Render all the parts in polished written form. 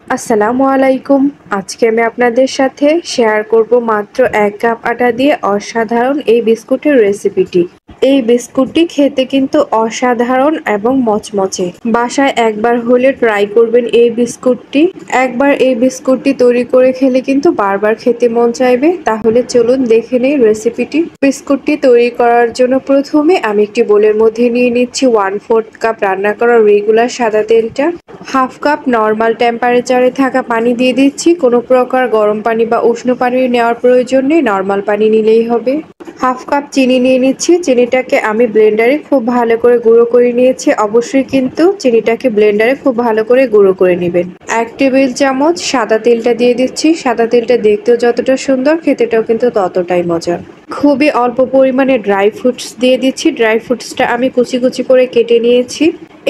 আসসালামু আলাইকুম। আজকে আমি আপনাদের সাথে শেয়ার করব মাত্র ১ কাপ আটা দিয়ে অসাধারণ এই বিস্কুটের রেসিপিটি। এই বিস্কুটটি খেতে কিন্তু অসাধারণ এবং মচমচে। বাসায় একবার হলে ট্রাই করবেন এই বিস্কুটটি। একবার এই বিস্কুটটি তৈরি করে খেলে কিন্তু বারবার খেতে মন চাইবে। তাহলে চলুন দেখে নেই রেসিপিটি। বিস্কুটটি তৈরি করার জন্য প্রথমে আমি একটি বোলের মধ্যে নিয়ে নিচ্ছি 1/4 কাপ রান্না করা রেগুলার সাদা তেলটা, 1/2 কাপ নর্মাল টেম্পারেচারে থাকা পানি দিয়ে দিচ্ছি। কোনো প্রকার গরম পানি বা উষ্ণ পানি নেওয়ার প্রয়োজন নেই, নর্মাল পানি নিলেই হবে। 1/2 কাপ চিনি নিয়ে নিচ্ছি। চিনিটাকে আমি ব্লেন্ডারে খুব ভালো করে গুঁড়ো করে নিয়েছি। অবশ্যই কিন্তু চিনিটাকে ব্লেন্ডারে খুব ভালো করে গুঁড়ো করে নেবেন। 1 টেবিল চামচ সাদা তেলটা দিয়ে দিচ্ছি। সাদা তেলটা দেখতেও যতটা সুন্দর, খেতেটাও কিন্তু ততটাই মজার। খুবই অল্প পরিমাণে ড্রাই ফ্রুটস দিয়ে দিচ্ছি। ড্রাই ফ্রুটসটা আমি কুচি কুচি করে কেটে নিয়েছি।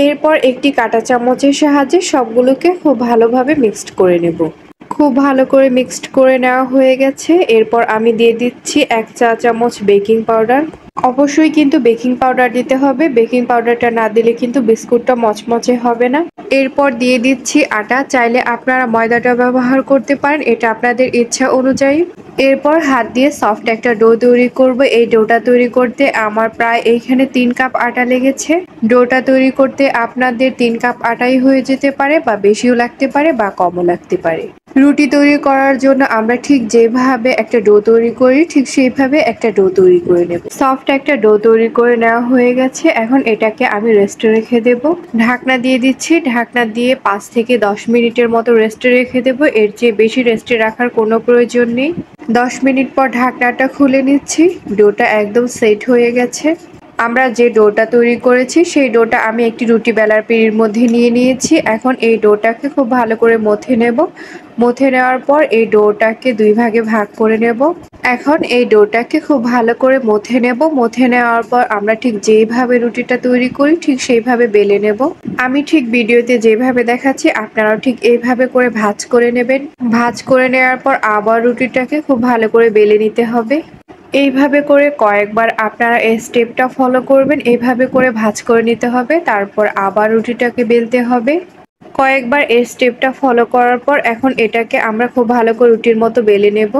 এরপর একটি কাঁটা চামচের সাহায্যে সবগুলোকে খুব ভালোভাবে মিক্সড করে নেব। খুব ভালো করে মিক্সড করে নেওয়া হয়ে গেছে। এরপর আমি দিয়ে দিচ্ছি 1 চা চামচ বেকিং পাউডার। অবশ্যই কিন্তু বেকিং পাউডার দিতে হবে। বেকিং পাউডারটা না দিলে কিন্তু বিস্কুটটা মচমচে হবে না। এরপর দিয়ে দিচ্ছি আটা। চাইলে আপনারা ময়দাটা ব্যবহার করতে পারেন, এটা আপনাদের ইচ্ছা অনুযায়ী। এরপর হাত দিয়ে সফট একটা ডো তৈরি করব। এই ডোটা তৈরি করতে আমার প্রায় এইখানে 3 কাপ আটা লেগেছে। ডোটা তৈরি করতে আপনাদের 3 কাপ আটাই হয়ে যেতে পারে, বা বেশিও লাগতে পারে বা কমও লাগতে পারে। রুটি তৈরি করার জন্য আমরা ঠিক যেভাবে একটা ডো তৈরি করি, ঠিক সেইভাবে একটা ডো তৈরি করে নেব। সফট একটা ডো তৈরি করে নেওয়া হয়ে গেছে। এখন এটাকে আমি রেস্টে রেখে দেব। ঢাকনা দিয়ে দিচ্ছি। ঢাকনা দিয়ে 5 থেকে 10 মিনিটের মতো রেস্টে রেখে দেব। এর চেয়ে বেশি রেস্টে রাখার কোনো প্রয়োজন নেই। 10 মিনিট পর ঢাকনাটা খুলে নিচ্ছি। ডোটা একদম সেট হয়ে গেছে। আমরা যে ডোটা তৈরি করেছি সেই ডোটা আমি একটি রুটি বেলার পিঁড়ির মধ্যে নিয়ে নিয়েছি। এখন এই ডোটাকে খুব ভালো করে মথে নেব। মথে নেওয়ার পর এই ডোটাকে 2 ভাগে ভাগ করে নেব। এখন এই ডোটাকে খুব ভালো করে মথে নেব। মথে নেওয়ার পর আমরা ঠিক যেইভাবে রুটিটা তৈরি করি ঠিক সেইভাবে বেলে নেব। আমি ঠিক ভিডিওতে যেভাবে দেখাচ্ছি আপনারাও ঠিক এইভাবে করে ভাঁজ করে নেবেন। ভাঁজ করে নেওয়ার পর আবার রুটিটাকে খুব ভালো করে বেলে নিতে হবে। এইভাবে করে কয়েকবার আপনারা এই স্টেপটা ফলো করবেন। এইভাবে করে ভাঁজ করে নিতে হবে। তারপর আবার রুটিটাকে বেলতে হবে। কয়েকবার এই স্টেপটা ফলো করার পর এখন এটাকে আমরা খুব ভালো করে রুটির মতো বেলে নেব।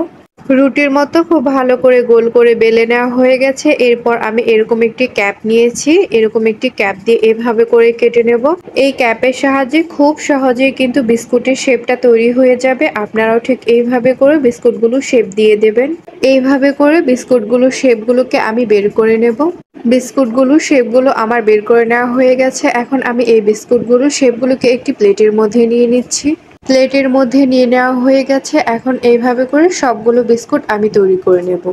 রুটির মতো খুব ভালো করে গোল করে বেলে নেওয়া হয়ে গেছে। এরপর আমি এরকম একটি ক্যাপ নিয়েছি। এরকম একটি ক্যাপ দিয়ে এভাবে করে কেটে নেব। এই ক্যাপের সাহায্যে খুব সহজেই কিন্তু বিস্কুটের শেপটা তৈরি হয়ে যাবে। আপনারাও ঠিক এইভাবে করে বিস্কুটগুলো শেপ দিয়ে দেবেন। এইভাবে করে বিস্কুটগুলো শেপগুলোকে আমি বের করে নেব। বিস্কুটগুলো শেপগুলো আমার বের করে নেওয়া হয়ে গেছে। এখন আমি এই বিস্কুটগুলো শেপগুলোকে একটি প্লেটের মধ্যে নিয়ে নিচ্ছি। প্লেটের মধ্যে নিয়ে নেওয়া হয়ে গেছে। এখন এইভাবে করে সবগুলো বিস্কুট আমি তৈরি করে নেব।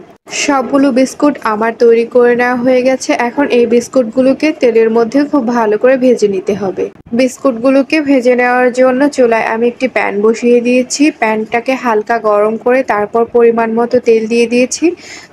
সবগুলো বিস্কুট আমার তৈরি করে নেওয়া হয়ে গেছে। এখন এই বিস্কুটগুলোকে তেলের মধ্যে খুব ভালো করে ভেজে নিতে হবে। বিস্কুটগুলোকে ভেজে নেওয়ার জন্য চুলায় আমি একটি প্যান বসিয়ে দিয়েছি। প্যানটাকে হালকা গরম করে তারপর পরিমাণ মতো তেল দিয়ে দিয়েছি।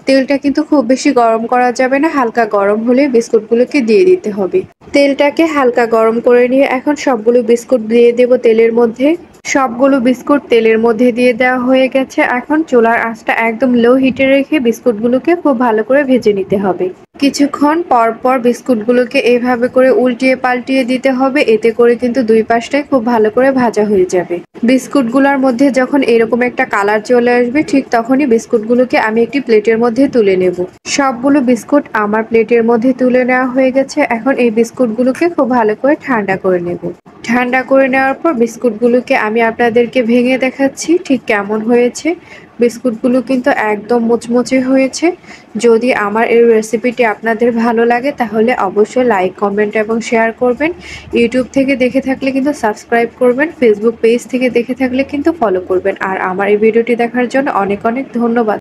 তেলটা কিন্তু খুব বেশি গরম করা যাবে না, হালকা গরম হলে বিস্কুটগুলোকে দিয়ে দিতে হবে। তেলটাকে হালকা গরম করে নিয়ে এখন সবগুলো বিস্কুট দিয়ে দেব তেলের মধ্যে। সবগুলো বিস্কুট তেলের মধ্যে দিয়ে দেওয়া হয়ে গেছে। এখন চুলার আঁচটা একদম লো হিটে রেখে বিস্কুটগুলোকে খুব ভালো করে ভেজে নিতে হবে। কিছুক্ষণ পর পর বিস্কুটগুলোকে এইভাবে করে উল্টিয়ে পাল্টিয়ে দিতে হবে। এতে করে কিন্তু দুই পাশটাই খুব ভালো করে ভাজা হয়ে যাবে। বিস্কুটগুলোর মধ্যে যখন এরকম একটা কালার চলে আসবে ঠিক তখনই বিস্কুটগুলোকে আমি একটি প্লেটের মধ্যে তুলে নেব। সবগুলো বিস্কুট আমার প্লেটের মধ্যে তুলে নেওয়া হয়ে গেছে। এখন এই বিস্কুটগুলোকে খুব ভালো করে ঠান্ডা করে নেব। ঠান্ডা করে নেওয়ার পর বিস্কুটগুলোকে আমি আপনাদেরকে ভেঙে দেখাচ্ছি ঠিক কেমন হয়েছে। বিস্কুটগুলো কিন্তু একদম মুচমুচে হয়েছে। যদি আমার এই রেসিপিটি আপনাদের ভালো লাগে তাহলে অবশ্যই লাইক, কমেন্ট এবং শেয়ার করবেন। ইউটিউব থেকে দেখে থাকলে কিন্তু সাবস্ক্রাইব করবেন। ফেসবুক পেজ থেকে দেখে থাকলে কিন্তু ফলো করবেন। আর আমার এই ভিডিওটি দেখার জন্য অনেক অনেক ধন্যবাদ।